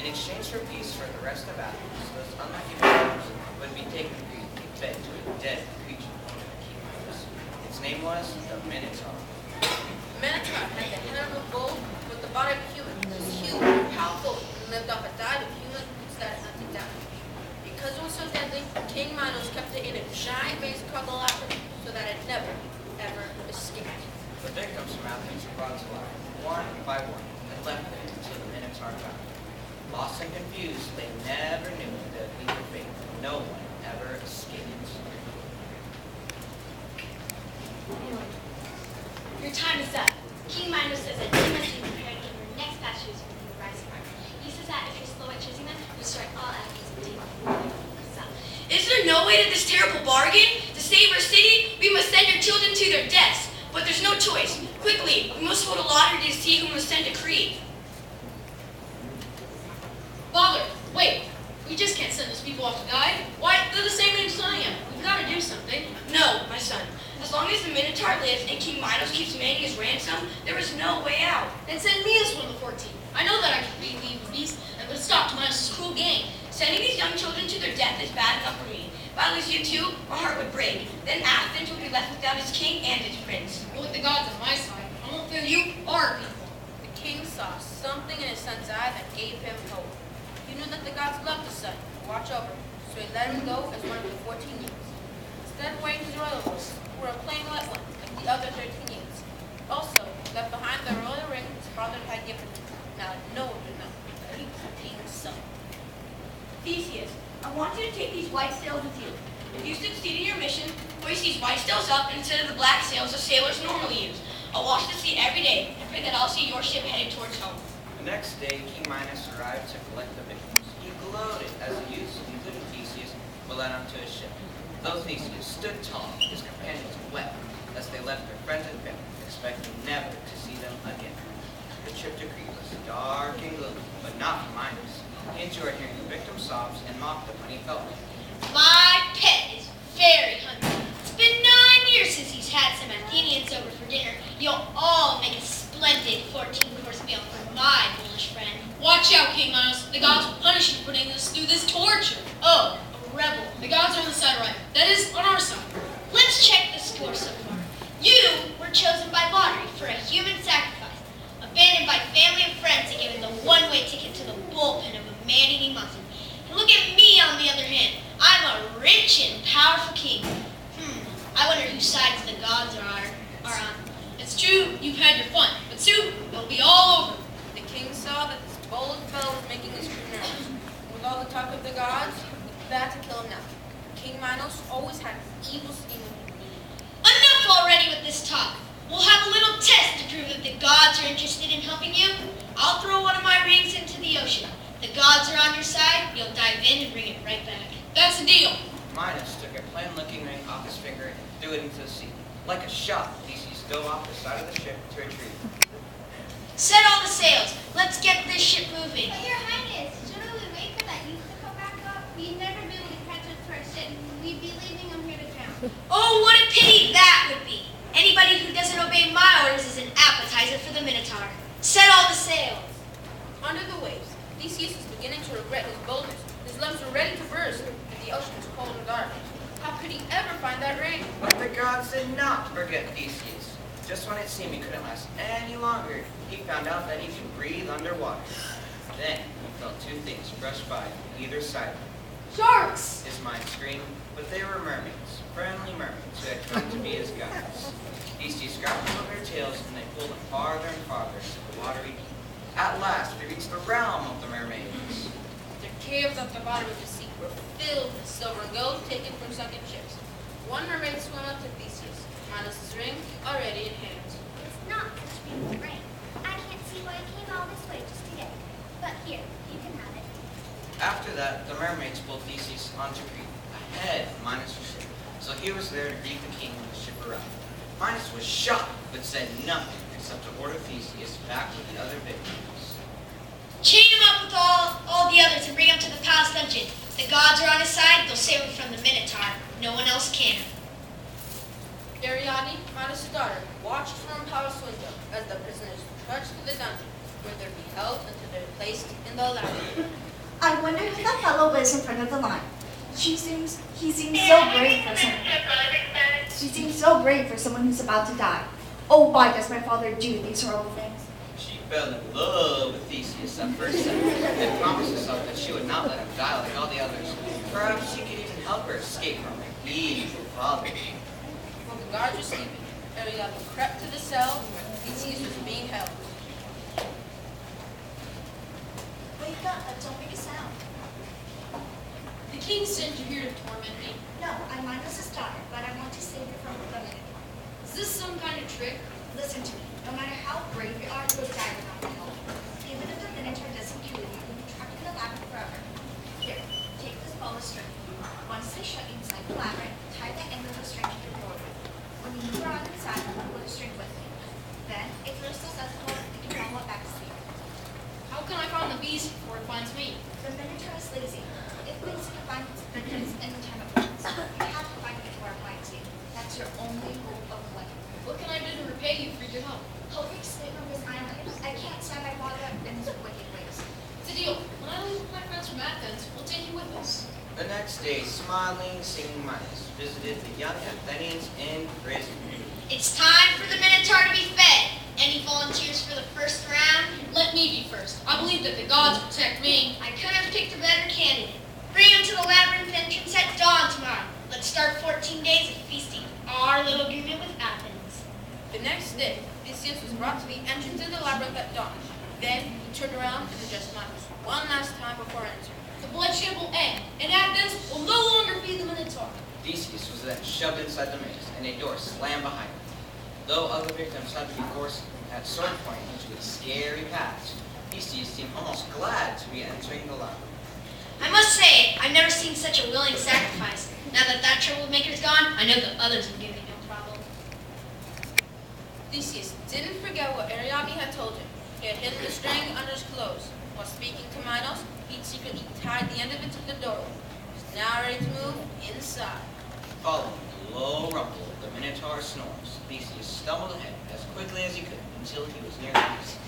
In exchange for peace for the rest of Athens, those unlucky victims would be taken to be fed to a dead creature known as King Minos. Its name was the Minotaur. The Minotaur had the head of a bull with the body of a human. It was huge and powerful and lived off a diet of human foods that had hunted down. Because it was so deadly, King Minos kept it in a giant vase called the labyrinth so that it never, ever escaped. The victims from Athens were brought to life, one by one, and left there until the Minotaur found them. Lost and confused, they never knew that either fate. No one ever escaped. Your time is up. King Minos says that you must be prepared to give your next statues from the rising star. He says that if you're slow at choosing them, you'll destroy all Athens and take them. Is there no way to this terrible bargain? To save our city, we must send your children to their deaths. But there's no choice. Quickly, we must hold a lottery to see who must send a creed. Father, wait. We just can't send those people off to die. Why, they're the same age as I am. We've got to do something. No, my son. As long as the Minotaur lives and King Minos keeps demanding his ransom, there is no way out. Then send me as one of the 14. I know that I can beat the evil beast and put a stop to Minos' cruel game. Sending these young children to their death is bad enough for me. If I lose you too, my heart would break. Then Athens would be left without its king and its prince. But with the gods on my side, I won't fail you or our people. The king saw something in his son's eye that gave him hope. He knew that the gods loved his son and watch over him, so he let him go as one of the 14 youths. Instead of wearing his royal robes, who were a plain white one, like the other 13 youths. Also, left behind the royal ring his father had given him. Now no one would know that he was the king's son. Theseus, I want you to take these white sails with you. If you succeed in your mission, hoist these white sails up instead of the black sails the sailors normally use. I'll watch the sea every day and pray that I'll see your ship headed towards home. The next day, King Minos arrived to collect the victims. He gloated as the youths, including Theseus, were led onto his ship. Though Theseus stood tall, his companions wept as they left their friends and family, expecting never to see them again. The trip to Crete was dark and gloomy, but not for Minos. He enjoyed hearing the victims' sobs and mocked them when he felt them. My pet is very hungry. It's been 9 years since he's had some Athenians over for dinner. You'll all make a splendid 14-course meal for my foolish friend. Watch out, King Minos. The gods will punish you for putting us through this torture. Oh, a rebel. The gods are on the side right. That is, on our side. Let's check the score so far. You were chosen by lottery for a human sacrifice, abandoned by family and friends and given the one-way ticket to the bullpen of a man-eating monster. And look at me, on the other hand. I'm a rich and powerful king. I wonder whose sides the gods are on. It's true, you've had your fun, but soon it'll be all over. The king saw that this bold fellow was making his crew nervous. With all the talk of the gods, it was bad to kill him now. King Minos always had an evil scheme in him. Enough already with this talk. We'll have a little test to prove that the gods are interested in helping you. I'll throw one of my rings into the ocean. The gods are on your side, you'll dive in and bring it right back. That's the deal. Minos took a plain-looking ring off his finger and threw it into the sea. Like a shot, Theseus dove off the side of the ship to retrieve it. Set all the sails. Let's get this ship moving. But Your Highness, shouldn't we wait for that youth to come back up? We'd never be able to catch up to our ship. We'd be leaving him here to drown. Oh, what a pity that would be. Anybody who doesn't obey my orders is an appetizer for the Minotaur. Set all the sails. Under the waves, Theseus was beginning to regret his boldness. His lungs were ready to burst, and the ocean was cold and dark. How could he ever find that ring? But the gods did not forget Theseus. Just when it seemed he couldn't last any longer, he found out that he could breathe underwater. Then he felt two things brush by on either side. Sharks! His mind screamed, but they were mermaids, friendly mermaids who had come to be his guides. Theseus grabbed them over their tails, and they pulled him farther and farther into the watery deep. At last, they reached the realm of the mermaids. The caves at the bottom of the sea were filled with silver and gold taken from sunken ships. One mermaid swam up to Theseus, Minos' ring already in hand. It's not such a beautiful ring. I can't see why it came all this way just to get it. But here, you can have it. After that, the mermaids pulled Theseus onto Crete, ahead of Minos' ship. So he was there to greet the king when the ship arrived. Minos was shocked, but said nothing except to order Theseus back with the other victims. Chain him up with all the others and bring him to the palace dungeon. The gods are on his side, they'll save him from the Minotaur. No one else can. Ariadne, Minos' daughter, watched from a palace window as the prisoners trudged to the dungeon, where they'd be held until their placed in the labyrinth. I wonder who that fellow is in front of the line. He seems so brave for someone. She seems so brave for someone who's about to die. Oh, why does my father do these horrible things? She fell in love with Theseus at first sight, and promised herself that she would not let him die like all the others. Perhaps she could even help her escape from her evil father. While the guards were sleeping, Ariadne crept to the cell where Theseus was being held. Wake up, don't make a sound. The king sent you here to torment me. No, I'm Minos' daughter, but I want to save you from the Minotaur. Is this some kind of trick? Listen to me. No matter how brave you are, you'll die without my help. Even if the Minotaur doesn't kill you, you'll be trapped in the labyrinth forever. Here, take this ball of string. Once they shut you inside the labyrinth, tie the end of the string to your doorway. When you move around inside, pull the string with you. Then, if you're successful, you can follow it back to sleep. How can I find the beast before it finds me? The Minotaur is lazy. It thinks it can find its victims anytime it wants. You have to find it where it finds you. That's your only hope of life. What can I do to repay you for your help? Help me escape from this island. I can't stand my father and his wicked ways. It's a deal. When I leave with my friends from Athens, we'll take you with us. The next day, smiling, singing Minos visited the young Athenians in prison. It's time for the Minotaur to be fed. Any volunteers for the first round? Let me be first. I believe that the gods protect me. I couldn't have picked a better candidate. Bring him to the labyrinth entrance at dawn tomorrow. Let's start 14 days of feasting. Our little agreement with Athens. The next day, Theseus was brought to the entrance of the labyrinth at dawn. Then he turned around and addressed Minos one last time before entering. The bloodshed will end, and Athens will no longer be the Minotaur. Theseus was then shoved inside the maze, and a door slammed behind him. Though other victims had to be forced at sword point into a scary passage, Theseus seemed almost glad to be entering the labyrinth. I must say, I've never seen such a willing sacrifice. Now that troublemaker's gone, I know the others will give me no problem. Theseus didn't forget what Ariadne had told him. He had hidden the string under his clothes. While speaking to Minos, he'd secretly tied the end of it to the doorway. He was now ready to move inside. Following the low rumble of the Minotaur's snores, Theseus stumbled ahead as quickly as he could until he was near the beast.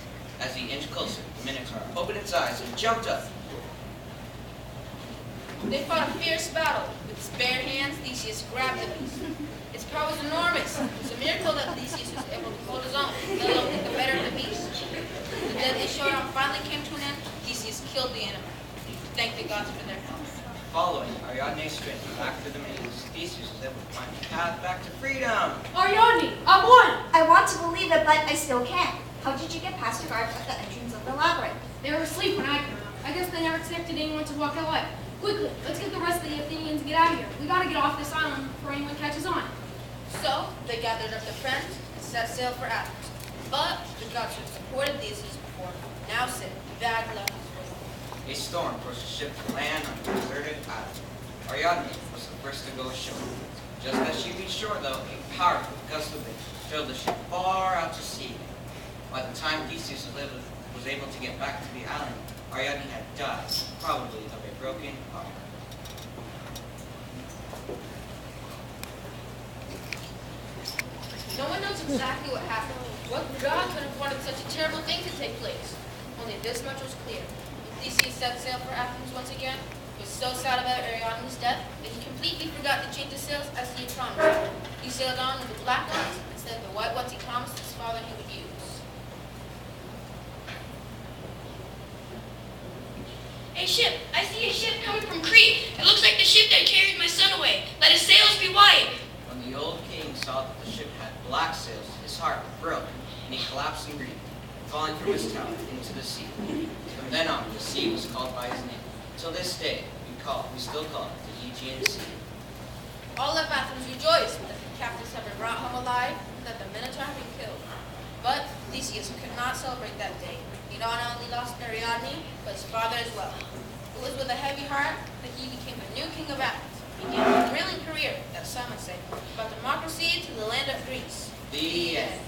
As he inched closer, the Minotaur opened its eyes and jumped up. They fought a fierce battle. With his bare hands, Theseus grabbed the beast. Its power was enormous. It was a miracle that Theseus was able to hold his own, let alone get the better of the beast. The deadly showdown finally came to an end. Theseus killed the animal. He thanked the gods for their help. Following Ariadne's strength back through the maze, Theseus was able to find a path back to freedom. Ariadne, I won! I want to believe it, but I still can't. How did you get past the guards at the entrance of the labyrinth? They were asleep when I came out. I guess they never expected anyone to walk away. Quickly, let's get the rest of the Athenians and get out of here. We gotta get off this island before anyone catches on. So, they gathered up their friends and set sail for Athens. But the gods who had supported Theseus before now said bad luck was with him. A storm forced the ship to land on a deserted island. Ariadne was the first to go ashore. Just as she reached shore, though, a powerful gust of wind drove the ship far out to sea. By the time Theseus was able to get back to the island, Ariadne had died, probably of a broken heart. No one knows exactly what happened. What god could have wanted such a terrible thing to take place? Only this much was clear. When Theseus set sail for Athens once again, he was so sad about Ariadne's death that he completely forgot to change his sails as he had promised. He sailed on with the black ones instead of the white ones he promised his father he would use. Hey, ship, I see a ship coming from Crete. It looks like the ship that carried my son away. Let his sails be white. When the old king saw that the ship had black sails, his heart broke, and he collapsed in grief, falling from his tower into the sea. From then on, the sea was called by his name. Till this day, we still call it the Aegean Sea. All of Athens rejoiced that the captives had been brought home alive and that the Minotaur had been killed. But Theseus could not celebrate that day. He not only lost Ariadne, but his father as well. It was with a heavy heart that he became the new king of Athens, began a thrilling career, as some would say, about democracy to the land of Greece. The end.